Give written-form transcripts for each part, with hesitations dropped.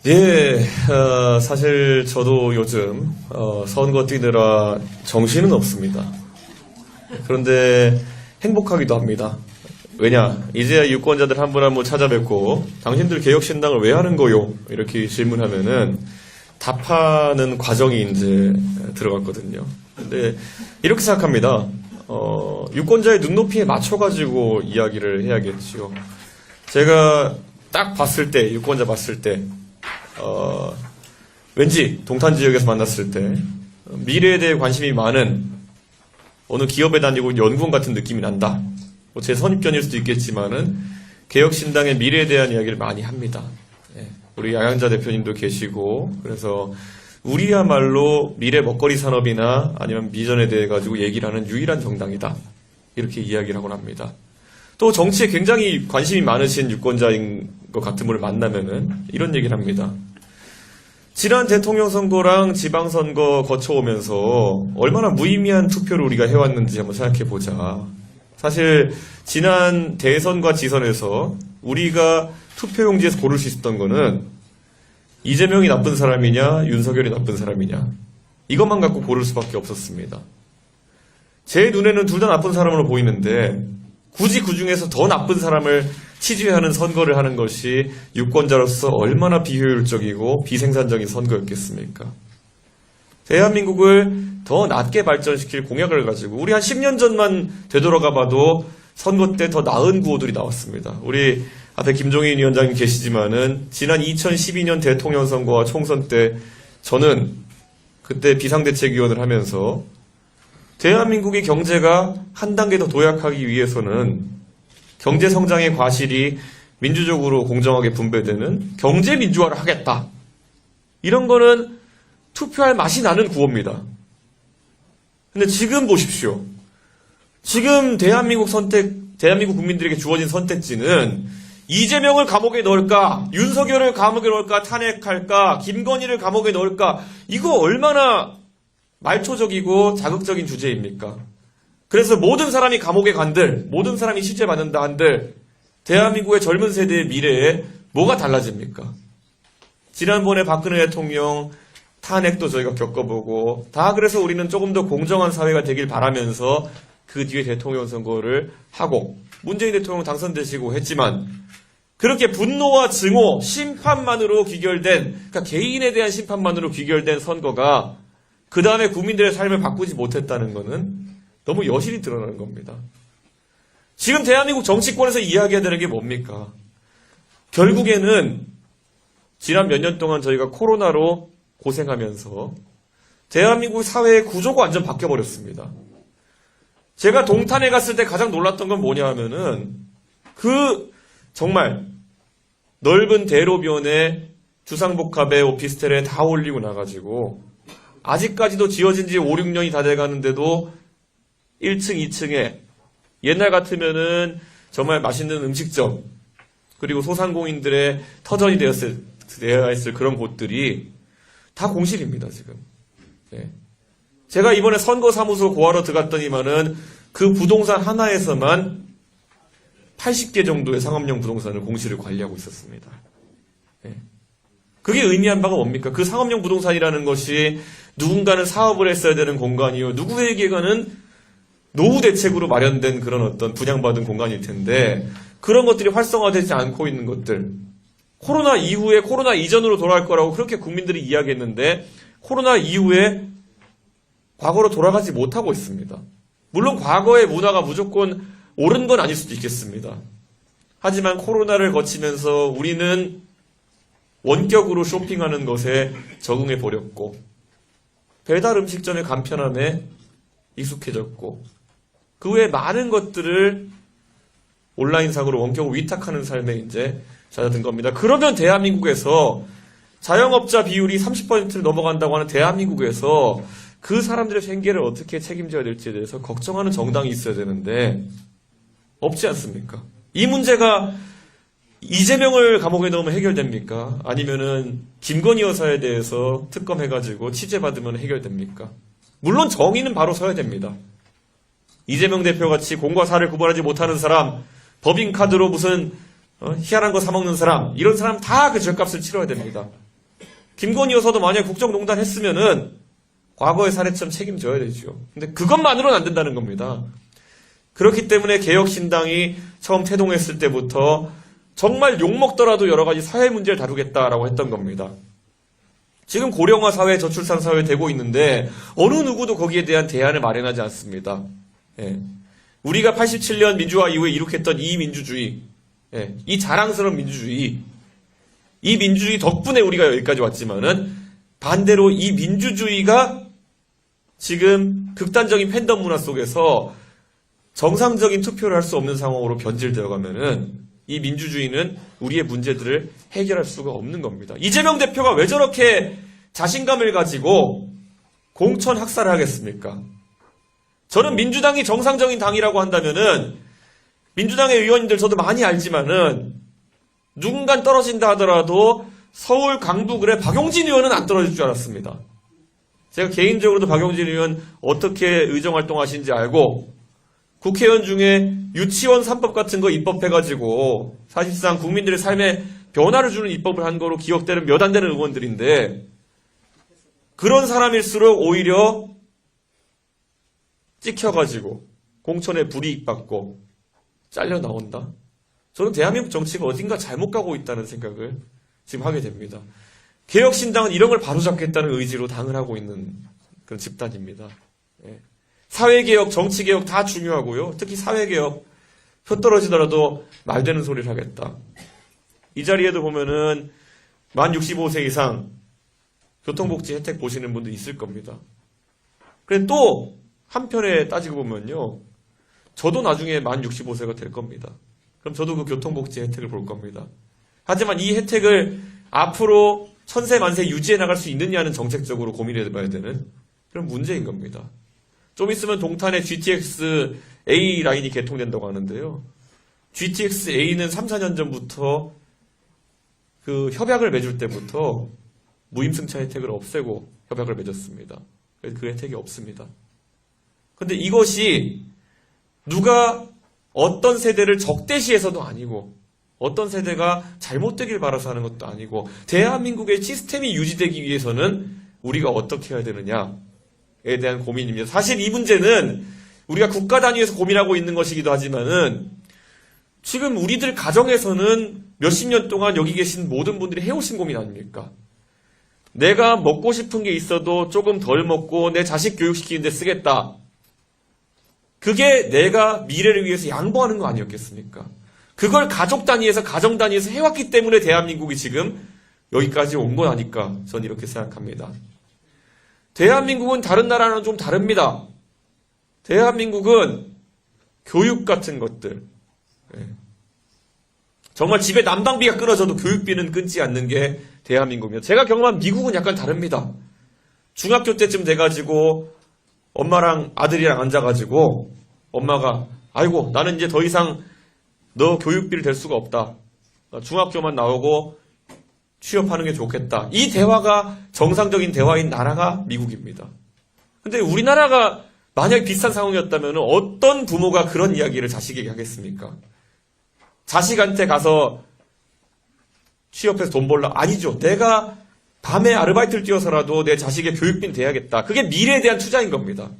예, 사실 저도 요즘 선거 뛰느라 정신은 없습니다. 그런데 행복하기도 합니다. 왜냐, 이제야 유권자들 한 분 한 분 찾아뵙고 당신들 개혁신당을 왜 하는 거요? 이렇게 질문하면은 답하는 과정이 이제 들어갔거든요. 근데 이렇게 생각합니다. 유권자의 눈높이에 맞춰가지고 이야기를 해야겠지요. 제가 딱 봤을 때, 유권자 봤을 때, 왠지 동탄 지역에서 만났을 때 미래에 대해 관심이 많은 어느 기업에 다니고 연구원 같은 느낌이 난다. 뭐 제 선입견일 수도 있겠지만은 개혁신당의 미래에 대한 이야기를 많이 합니다. 예, 우리 양양자 대표님도 계시고 그래서 우리야말로 미래 먹거리 산업이나 아니면 비전에 대해 가지고 얘기를 하는 유일한 정당이다. 이렇게 이야기를 하곤 합니다. 또 정치에 굉장히 관심이 많으신 유권자인 것 같은 분을 만나면은 이런 얘기를 합니다. 지난 대통령 선거랑 지방선거 거쳐오면서 얼마나 무의미한 투표를 우리가 해왔는지 한번 생각해보자. 사실 지난 대선과 지선에서 우리가 투표용지에서 고를 수 있었던 거는 이재명이 나쁜 사람이냐 윤석열이 나쁜 사람이냐 이것만 갖고 고를 수밖에 없었습니다. 제 눈에는 둘 다 나쁜 사람으로 보이는데 굳이 그 중에서 더 나쁜 사람을 치주하는 선거를 하는 것이 유권자로서 얼마나 비효율적이고 비생산적인 선거였겠습니까? 대한민국을 더 낮게 발전시킬 공약을 가지고 우리 한 10년 전만 되돌아가 봐도 선거 때 더 나은 구호들이 나왔습니다. 우리 앞에 김종인 위원장님 계시지만은 지난 2012년 대통령 선거와 총선 때 저는 그때 비상대책위원을 하면서 대한민국의 경제가 한 단계 더 도약하기 위해서는 경제 성장의 과실이 민주적으로 공정하게 분배되는 경제 민주화를 하겠다. 이런 거는 투표할 맛이 나는 구호입니다. 근데 지금 보십시오. 지금 대한민국 국민들에게 주어진 선택지는 이재명을 감옥에 넣을까, 윤석열을 감옥에 넣을까, 탄핵할까, 김건희를 감옥에 넣을까, 이거 얼마나 말초적이고 자극적인 주제입니까? 그래서 모든 사람이 감옥에 간들, 모든 사람이 실죄받는다 한들 대한민국의 젊은 세대의 미래에 뭐가 달라집니까? 지난번에 박근혜 대통령 탄핵도 저희가 겪어보고 다 그래서 우리는 조금 더 공정한 사회가 되길 바라면서 그 뒤에 대통령 선거를 하고 문재인 대통령 당선되시고 했지만 그렇게 분노와 증오, 심판만으로 귀결된 그러니까 개인에 대한 심판만으로 귀결된 선거가 그 다음에 국민들의 삶을 바꾸지 못했다는 것은 너무 여실히 드러나는 겁니다. 지금 대한민국 정치권에서 이야기해야 되는 게 뭡니까? 결국에는 지난 몇 년 동안 저희가 코로나로 고생하면서 대한민국 사회의 구조가 완전 바뀌어버렸습니다. 제가 동탄에 갔을 때 가장 놀랐던 건 뭐냐 하면은 그 정말 넓은 대로변에 주상복합에 오피스텔에 다 올리고 나가지고 아직까지도 지어진 지 5, 6년이 다 돼가는데도 1층, 2층에 옛날 같으면은 정말 맛있는 음식점 그리고 소상공인들의 터전이 되어야 했을 그런 곳들이 다 공실입니다, 지금. 네. 제가 이번에 선거사무소 고하러 들어갔더니만은 그 부동산 하나에서만 80개 정도의 상업용 부동산을 공실을 관리하고 있었습니다. 네. 그게 의미한 바가 뭡니까? 그 상업용 부동산이라는 것이 누군가는 사업을 했어야 되는 공간이요. 누구에게가는 노후 대책으로 마련된 그런 어떤 분양받은 공간일 텐데 그런 것들이 활성화되지 않고 있는 것들. 코로나 이후에 코로나 이전으로 돌아갈 거라고 그렇게 국민들이 이야기했는데 코로나 이후에 과거로 돌아가지 못하고 있습니다. 물론 과거의 문화가 무조건 옳은 건 아닐 수도 있겠습니다. 하지만 코로나를 거치면서 우리는 원격으로 쇼핑하는 것에 적응해 버렸고 배달 음식점의 간편함에 익숙해졌고 그 외에 많은 것들을 온라인상으로 원격으로 위탁하는 삶에 이제 잦아든 겁니다. 그러면 대한민국에서 자영업자 비율이 30%를 넘어간다고 하는 대한민국에서 그 사람들의 생계를 어떻게 책임져야 될지에 대해서 걱정하는 정당이 있어야 되는데 없지 않습니까? 이 문제가 이재명을 감옥에 넣으면 해결됩니까? 아니면은 김건희 여사에 대해서 특검해가지고 취재받으면 해결됩니까? 물론 정의는 바로 서야 됩니다. 이재명 대표같이 공과 사를 구분하지 못하는 사람, 법인카드로 무슨 희한한 거 사먹는 사람, 이런 사람 다 그 죗값을 치러야 됩니다. 김건희 여사도 만약에 국정농단 했으면은 과거의 사례처럼 책임져야 되죠. 근데 그것만으로는 안 된다는 겁니다. 그렇기 때문에 개혁신당이 처음 태동했을 때부터 정말 욕먹더라도 여러 가지 사회 문제를 다루겠다라고 했던 겁니다. 지금 고령화 사회, 저출산 사회 되고 있는데 어느 누구도 거기에 대한 대안을 마련하지 않습니다. 예. 우리가 87년 민주화 이후에 이룩했던 이 민주주의, 예. 이 자랑스러운 민주주의, 이 민주주의 덕분에 우리가 여기까지 왔지만은 반대로 이 민주주의가 지금 극단적인 팬덤 문화 속에서 정상적인 투표를 할 수 없는 상황으로 변질되어 가면은 이 민주주의는 우리의 문제들을 해결할 수가 없는 겁니다. 이재명 대표가 왜 저렇게 자신감을 가지고 공천 학살을 하겠습니까? 저는 민주당이 정상적인 당이라고 한다면은 민주당의 의원님들 저도 많이 알지만은 누군가 떨어진다 하더라도 서울 강북을에 박용진 의원은 안 떨어질 줄 알았습니다. 제가 개인적으로도 박용진 의원 어떻게 의정활동 하시는지 알고 국회의원 중에 유치원 3법 같은 거 입법해가지고 사실상 국민들의 삶에 변화를 주는 입법을 한 거로 기억되는 몇 안 되는 의원들인데 그런 사람일수록 오히려 찍혀가지고 공천에 불이익받고 잘려 나온다. 저는 대한민국 정치가 어딘가 잘못 가고 있다는 생각을 지금 하게 됩니다. 개혁신당은 이런 걸 바로잡겠다는 의지로 당을 하고 있는 그런 집단입니다. 예. 사회개혁, 정치개혁 다 중요하고요. 특히 사회개혁, 표 떨어지더라도 말되는 소리를 하겠다. 이 자리에도 보면은 만 65세 이상 교통복지 혜택 보시는 분도 있을 겁니다. 그런데 또 한편에 따지고 보면요. 저도 나중에 만 65세가 될 겁니다. 그럼 저도 그 교통복지 혜택을 볼 겁니다. 하지만 이 혜택을 앞으로 천세 만세 유지해 나갈 수 있느냐는 정책적으로 고민해 봐야 되는 그런 문제인 겁니다. 좀 있으면 동탄에 GTX A 라인이 개통된다고 하는데요. GTX A는 3, 4년 전부터 그 협약을 맺을 때부터 무임승차 혜택을 없애고 협약을 맺었습니다. 그래서 그 혜택이 없습니다. 근데 이것이 누가 어떤 세대를 적대시해서도 아니고 어떤 세대가 잘못되길 바라서 하는 것도 아니고 대한민국의 시스템이 유지되기 위해서는 우리가 어떻게 해야 되느냐에 대한 고민입니다. 사실 이 문제는 우리가 국가 단위에서 고민하고 있는 것이기도 하지만은 지금 우리들 가정에서는 몇십 년 동안 여기 계신 모든 분들이 해오신 고민 아닙니까? 내가 먹고 싶은 게 있어도 조금 덜 먹고 내 자식 교육시키는데 쓰겠다. 그게 내가 미래를 위해서 양보하는 거 아니었겠습니까? 그걸 가족 단위에서 가정 단위에서 해왔기 때문에 대한민국이 지금 여기까지 온 건 아닐까 저는 이렇게 생각합니다. 대한민국은 다른 나라는 좀 다릅니다. 대한민국은 교육 같은 것들 정말 집에 난방비가 끊어져도 교육비는 끊지 않는 게 대한민국입니다. 제가 경험한 미국은 약간 다릅니다. 중학교 때쯤 돼가지고 엄마랑 아들이랑 앉아가지고 엄마가 아이고 나는 이제 더 이상 너 교육비를 댈 수가 없다. 중학교만 나오고 취업하는 게 좋겠다. 이 대화가 정상적인 대화인 나라가 미국입니다. 근데 우리나라가 만약에 비슷한 상황이었다면 어떤 부모가 그런 이야기를 자식에게 하겠습니까? 자식한테 가서 취업해서 돈 벌라? 아니죠. 내가 밤에 아르바이트를 뛰어서라도 내 자식의 교육비는 대야겠다. 그게 미래에 대한 투자인 겁니다.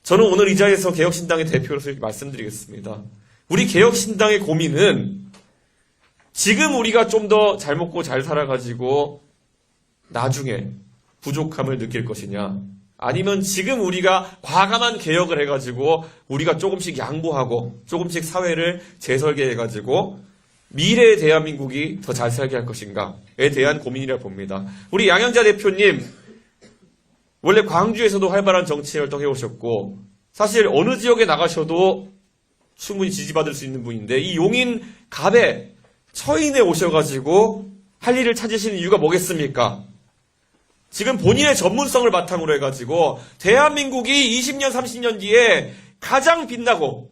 저는 오늘 이 자리에서 개혁신당의 대표로서 이렇게 말씀드리겠습니다. 우리 개혁신당의 고민은 지금 우리가 좀 더 잘 먹고 잘 살아가지고 나중에 부족함을 느낄 것이냐 아니면 지금 우리가 과감한 개혁을 해가지고 우리가 조금씩 양보하고 조금씩 사회를 재설계해가지고 미래의 대한민국이 더 잘 살게 할 것인가에 대한 고민이라 봅니다. 우리 양양자 대표님 원래 광주에서도 활발한 정치활동 해오셨고 사실 어느 지역에 나가셔도 충분히 지지받을 수 있는 분인데 이 용인 갑에 처인에 오셔가지고 할 일을 찾으시는 이유가 뭐겠습니까? 지금 본인의 전문성을 바탕으로 해가지고 대한민국이 20년, 30년 뒤에 가장 빛나고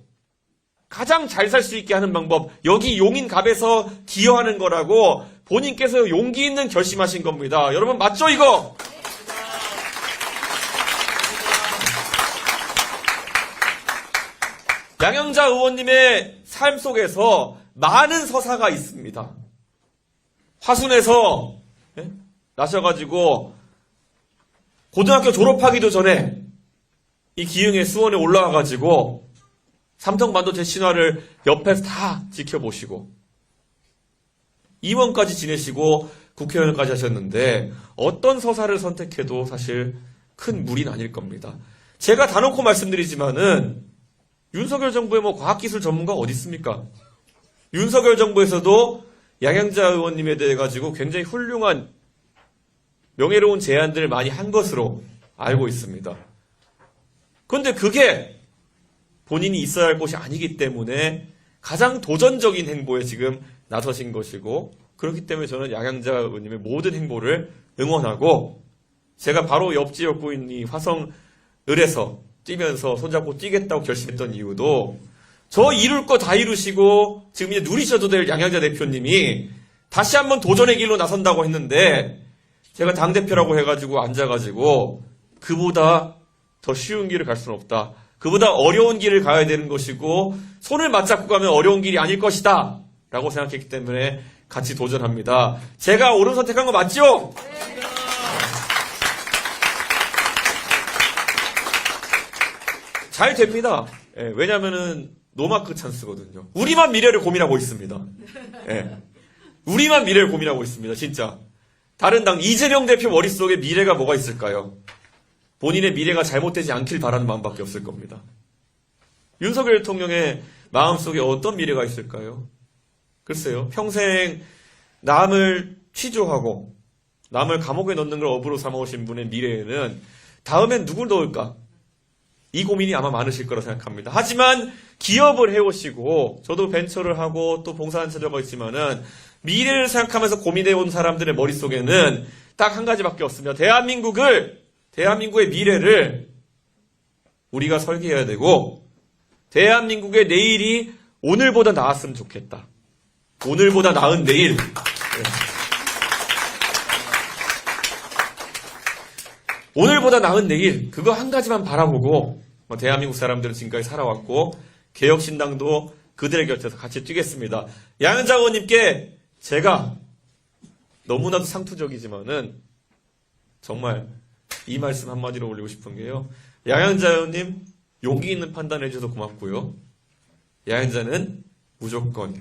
가장 잘 살 수 있게 하는 방법 여기 용인 갑에서 기여하는 거라고 본인께서 용기 있는 결심하신 겁니다. 여러분 맞죠? 맞죠, 이거? 양영자 의원님의 삶 속에서 많은 서사가 있습니다. 화순에서 나셔가지고 고등학교 졸업하기도 전에 이 기흥의 수원에 올라와가지고 삼성반도체 신화를 옆에서 다 지켜보시고 임원까지 지내시고 국회의원까지 하셨는데 어떤 서사를 선택해도 사실 큰 무리는 아닐 겁니다. 제가 다놓고 말씀드리지만은 윤석열 정부의 과학기술 전문가가 어디 있습니까? 윤석열 정부에서도 양양자 의원님에 대해 가지고 굉장히 훌륭한 명예로운 제안들을 많이 한 것으로 알고 있습니다. 그런데 그게 본인이 있어야 할 곳이 아니기 때문에 가장 도전적인 행보에 지금 나서신 것이고 그렇기 때문에 저는 양양자 의원님의 모든 행보를 응원하고 제가 바로 옆 지역구 있는 이 화성을에서 뛰면서 손잡고 뛰겠다고 결심했던 이유도 저 이룰 거 다 이루시고 지금 이제 누리셔도 될 양양자 대표님이 다시 한번 도전의 길로 나선다고 했는데 제가 당대표라고 해가지고 앉아가지고 그보다 더 쉬운 길을 갈 수는 없다. 그보다 어려운 길을 가야 되는 것이고 손을 맞잡고 가면 어려운 길이 아닐 것이다. 라고 생각했기 때문에 같이 도전합니다. 제가 옳은 선택한 거 맞죠? 잘 됩니다. 왜냐면은 노마크 찬스거든요. 우리만 미래를 고민하고 있습니다. 우리만 미래를 고민하고 있습니다. 진짜. 다른 당 이재명 대표 머릿속에 미래가 뭐가 있을까요? 본인의 미래가 잘못되지 않길 바라는 마음밖에 없을 겁니다. 윤석열 대통령의 마음속에 어떤 미래가 있을까요? 글쎄요. 평생 남을 취조하고 남을 감옥에 넣는 걸 업으로 삼아오신 분의 미래에는 다음엔 누굴 넣을까? 이 고민이 아마 많으실 거라 생각합니다. 하지만 기업을 해오시고 저도 벤처를 하고 또 봉사단체가 있지만은 미래를 생각하면서 고민해온 사람들의 머릿속에는 딱 한 가지밖에 없습니다. 대한민국의 미래를 우리가 설계해야 되고 대한민국의 내일이 오늘보다 나았으면 좋겠다. 오늘보다 나은 내일. 오늘보다 나은 내일. 그거 한 가지만 바라보고 대한민국 사람들은 지금까지 살아왔고 개혁신당도 그들의 곁에서 같이 뛰겠습니다. 양현자 의원님께 제가 너무나도 상투적이지만은 정말 이 말씀 한마디로 올리고 싶은 게요. 양현자 의원님 용기 있는 판단을 해주셔서 고맙고요. 양현자는 무조건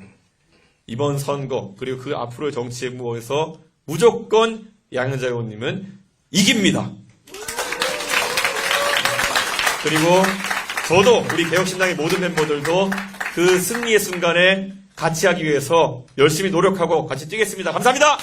이번 선거 그리고 그 앞으로의 정치 행보에서 무조건 양현자 의원님은 이깁니다. 그리고 저도 우리 개혁신당의 모든 멤버들도 그 승리의 순간에 같이 하기 위해서 열심히 노력하고 같이 뛰겠습니다. 감사합니다.